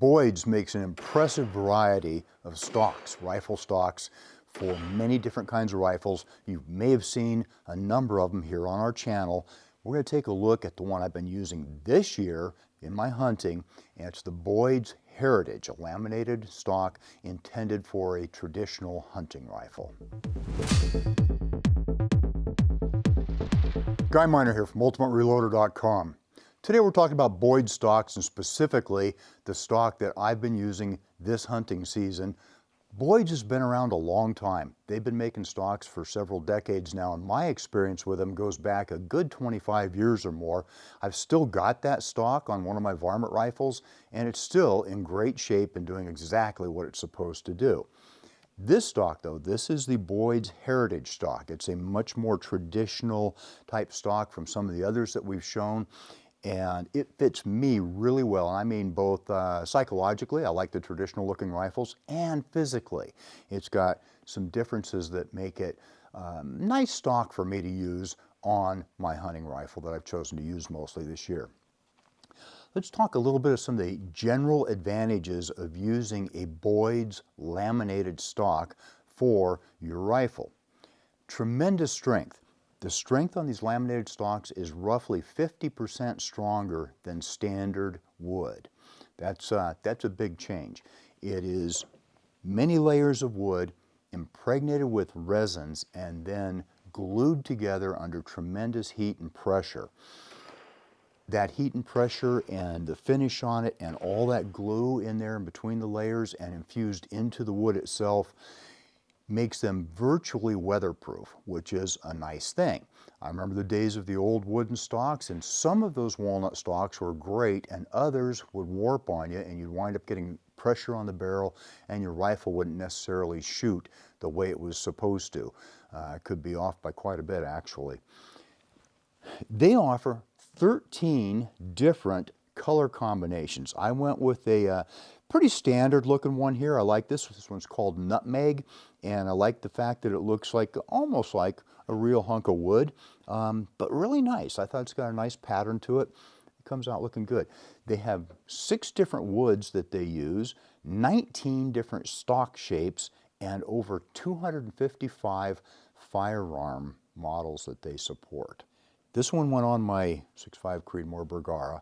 Boyds makes an impressive variety of stocks, rifle stocks, for many different kinds of rifles. You may have seen a number of them here on our channel. We're going to take a look at the one I've been using this year in my hunting, and it's the Boyds Heritage, a laminated stock intended for a traditional hunting rifle. Guy Miner here from UltimateReloader.com. Today we're talking about Boyd stocks, and specifically the stock that I've been using this hunting season. Boyd's has been around a long time. They've been making stocks for several decades now, and my experience with them goes back a good 25 years or more. I've still got that stock on one of my varmint rifles, and it's still in great shape and doing exactly what it's supposed to do. This stock, though, this is the Boyd's Heritage stock. It's a much more traditional type stock from some of the others that we've shown. And it fits me really well. I mean, both psychologically, I like the traditional looking rifles, and physically. It's got some differences that make it nice stock for me to use on my hunting rifle that I've chosen to use mostly this year. Let's talk a little bit of some of the general advantages of using a Boyd's laminated stock for your rifle. Tremendous strength. The strength on these laminated stocks is roughly 50% stronger than standard wood. That's a big change. It is many layers of wood impregnated with resins and then glued together under tremendous heat and pressure. That heat and pressure and the finish on it and all that glue in there in between the layers and infused into the wood itself makes them virtually weatherproof, which is a nice thing. I remember the days of the old wooden stocks, and some of those walnut stocks were great and others would warp on you and you'd wind up getting pressure on the barrel and your rifle wouldn't necessarily shoot the way it was supposed to. It could be off by quite a bit, actually. They offer 13 different color combinations. I went with a pretty standard looking one here. I like this. This one's called Nutmeg, and I like the fact that it looks like almost like a real hunk of wood, but really nice. I thought it's got a nice pattern to it. It comes out looking good. They have 6 different woods that they use, 19 different stock shapes, and over 255 firearm models that they support. This one went on my 6.5 Creedmoor Bergara,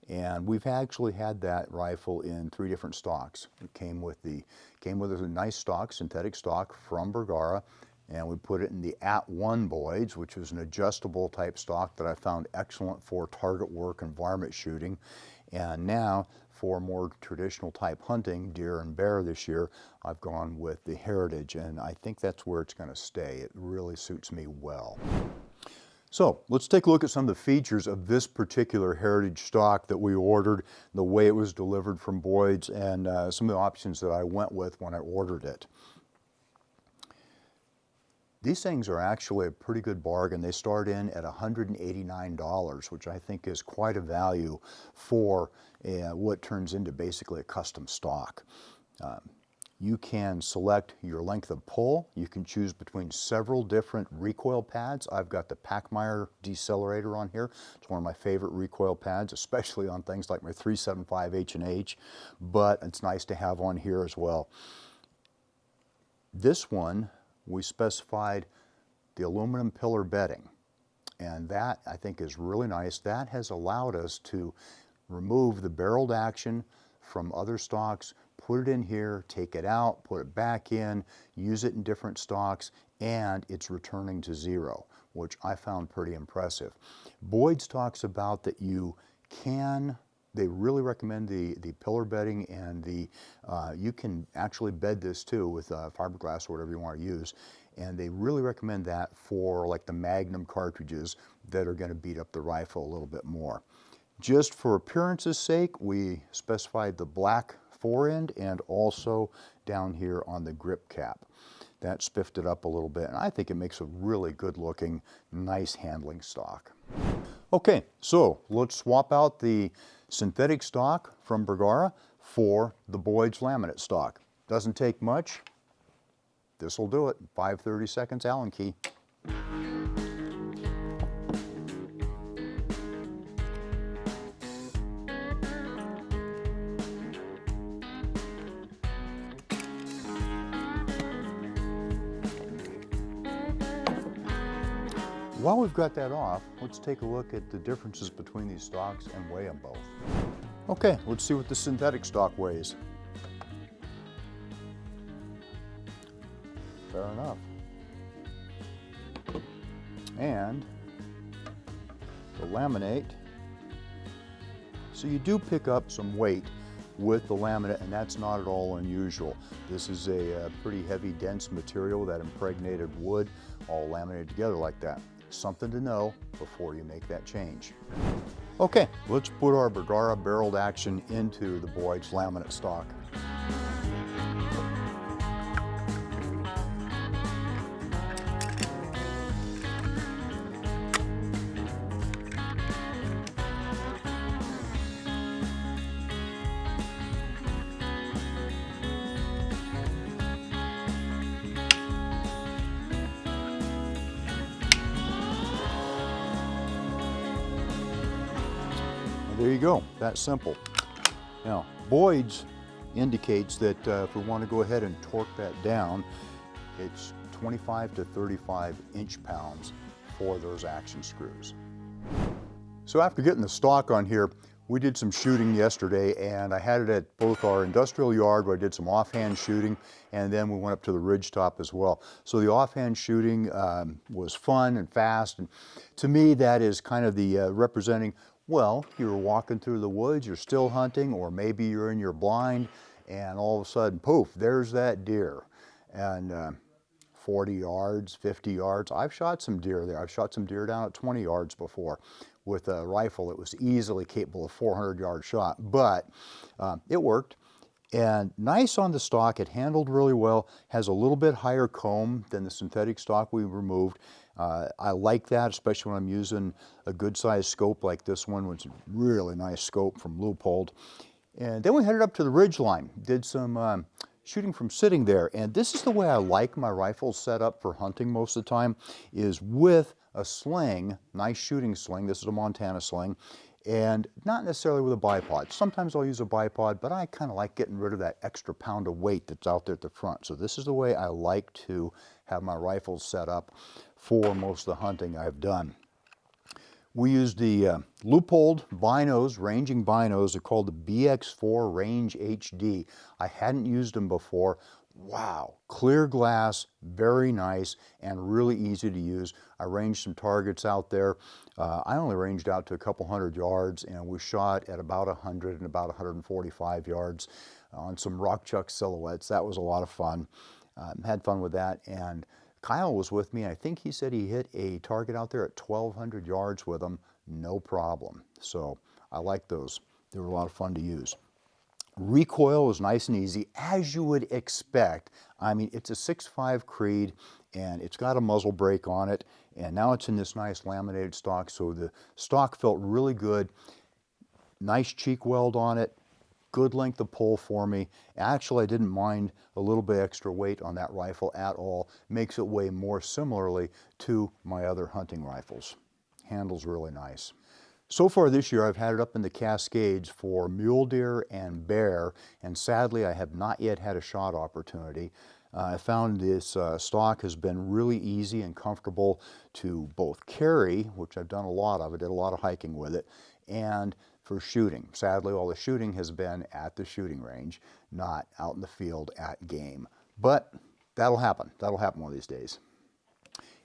and we've actually had that rifle in 3 different stocks. It came with a nice stock, synthetic stock from Bergara, and we put it in the @1 Boyds, which was an adjustable type stock that I found excellent for target work and varmint shooting. And now for more traditional type hunting, deer and bear this year, I've gone with the Heritage, and I think that's where it's going to stay. It really suits me well. So let's take a look at some of the features of this particular Heritage stock that we ordered, the way it was delivered from Boyd's, and some of the options that I went with when I ordered it. These things are actually a pretty good bargain. They start in at $189, which I think is quite a value for what turns into basically a custom stock. You can select your length of pull. You can choose between several different recoil pads. I've got the Pachmayr decelerator on here. It's one of my favorite recoil pads, especially on things like my 375 H&H, but it's nice to have on here as well. This one, we specified the aluminum pillar bedding, and that I think is really nice. That has allowed us to remove the barreled action from other stocks, put it in here, take it out, put it back in, use it in different stocks, and it's returning to 0, which I found pretty impressive. Boyd's talks about that they really recommend the pillar bedding, and you can actually bed this too with fiberglass or whatever you want to use, and they really recommend that for like the Magnum cartridges that are going to beat up the rifle a little bit more. Just for appearance's sake, we specified the black forend and also down here on the grip cap. That spiffed it up a little bit, and I think it makes a really good looking, nice handling stock. Okay, so let's swap out the synthetic stock from Bergara for the Boyd's laminate stock. Doesn't take much. This will do it. 5/30 seconds Allen key. While we've got that off, let's take a look at the differences between these stocks and weigh them both. Okay, let's see what the synthetic stock weighs. Fair enough. And the laminate, so you do pick up some weight with the laminate, and that's not at all unusual. This is a pretty heavy, dense material, that impregnated wood, all laminated together like that. Something to know before you make that change. Okay, let's put our Bergara barreled action into the Boyds laminate stock. There you go, that's simple. Now, Boyds indicates that if we want to go ahead and torque that down, it's 25 to 35 inch-pounds for those action screws. So after getting the stock on here, we did some shooting yesterday, and I had it at both our industrial yard where I did some offhand shooting, and then we went up to the ridge top as well. So the offhand shooting was fun and fast, and to me that is kind of the representing, well, you're walking through the woods, you're still hunting, or maybe you're in your blind, and all of a sudden, poof, there's that deer. And 40 yards, 50 yards, I've shot some deer there. I've shot some deer down at 20 yards before with a rifle that was easily capable of 400-yard shot, but it worked. And nice on the stock, it handled really well, has a little bit higher comb than the synthetic stock we removed. I like that, especially when I'm using a good sized scope like this one, which is a really nice scope from Leupold. And then we headed up to the ridge line, did some shooting from sitting there. And this is the way I like my rifles set up for hunting most of the time, is with a sling, nice shooting sling. This is a Montana sling, and not necessarily with a bipod. Sometimes I'll use a bipod, but I kind of like getting rid of that extra pound of weight that's out there at the front. So this is the way I like to have my rifles set up for most of the hunting I've done. We used the Leupold binos, ranging binos. They're called the BX4 Range HD. I hadn't used them before. Wow, clear glass, very nice, and really easy to use. I ranged some targets out there. I only ranged out to a couple hundred yards, and we shot at about 100 and about 145 yards on some rock chuck silhouettes. That was a lot of fun. Had fun with that, and Kyle was with me. I think he said he hit a target out there at 1,200 yards with them, no problem. So I like those. They were a lot of fun to use. Recoil was nice and easy, as you would expect. I mean, it's a 6.5 Creed, and it's got a muzzle brake on it, and now it's in this nice laminated stock, so the stock felt really good. Nice cheek weld on it. Good length of pull for me. Actually, I didn't mind a little bit extra weight on that rifle at all. Makes it weigh more similarly to my other hunting rifles. Handles really nice. So far this year, I've had it up in the Cascades for mule deer and bear, and sadly, I have not yet had a shot opportunity. I found this stock has been really easy and comfortable to both carry, which I've done a lot of. I did a lot of hiking with it, and for shooting. Sadly, all the shooting has been at the shooting range, not out in the field at game. But that'll happen. That'll happen one of these days.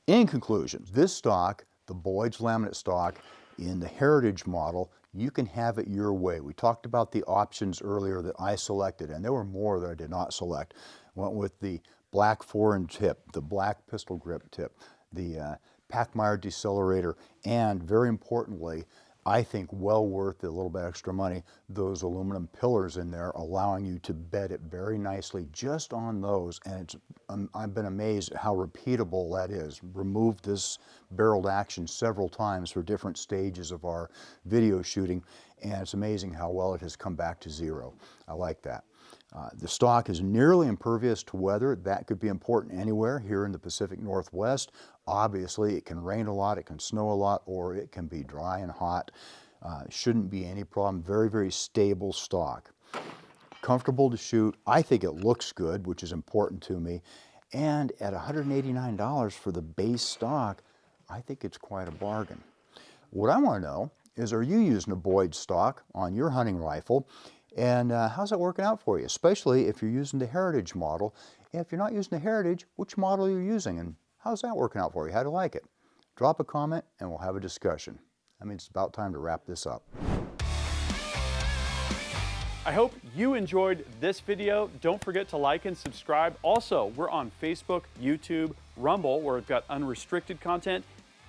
In conclusion, this stock, the Boyds laminate stock, in the Heritage model, you can have it your way. We talked about the options earlier that I selected, and there were more that I did not select. Went with the black foreign tip, the black pistol grip tip, the Pachmayr decelerator, and very importantly, I think well worth the little bit extra money, those aluminum pillars in there, allowing you to bed it very nicely just on those. And I've been amazed at how repeatable that is. Removed this barreled action several times for different stages of our video shooting, and it's amazing how well it has come back to zero. I like that. The stock is nearly impervious to weather. That could be important anywhere here in the Pacific Northwest. Obviously, it can rain a lot, it can snow a lot, or it can be dry and hot. Shouldn't be any problem. Very, very stable stock. Comfortable to shoot. I think it looks good, which is important to me. And at $189 for the base stock, I think it's quite a bargain. What I want to know is, are you using a Boyd stock on your hunting rifle? And how's that working out for you, especially if you're using the Heritage model? If you're not using the Heritage, which model are you using, and how's that working out for you? How do you like it? Drop a comment and we'll have a discussion. I mean, it's about time to wrap this up. I hope you enjoyed this video. Don't forget to like and subscribe. Also, we're on Facebook, YouTube, Rumble, where we've got unrestricted content,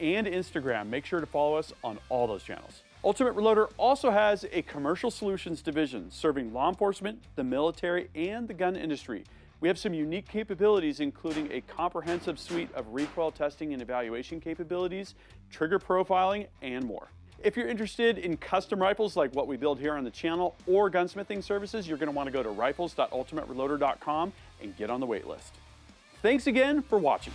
and Instagram. Make sure to follow us on all those channels. Ultimate Reloader also has a commercial solutions division serving law enforcement, the military, and the gun industry. We have some unique capabilities, including a comprehensive suite of recoil testing and evaluation capabilities, trigger profiling, and more. If you're interested in custom rifles like what we build here on the channel or gunsmithing services, you're going to want to go to rifles.ultimatereloader.com and get on the wait list. Thanks again for watching.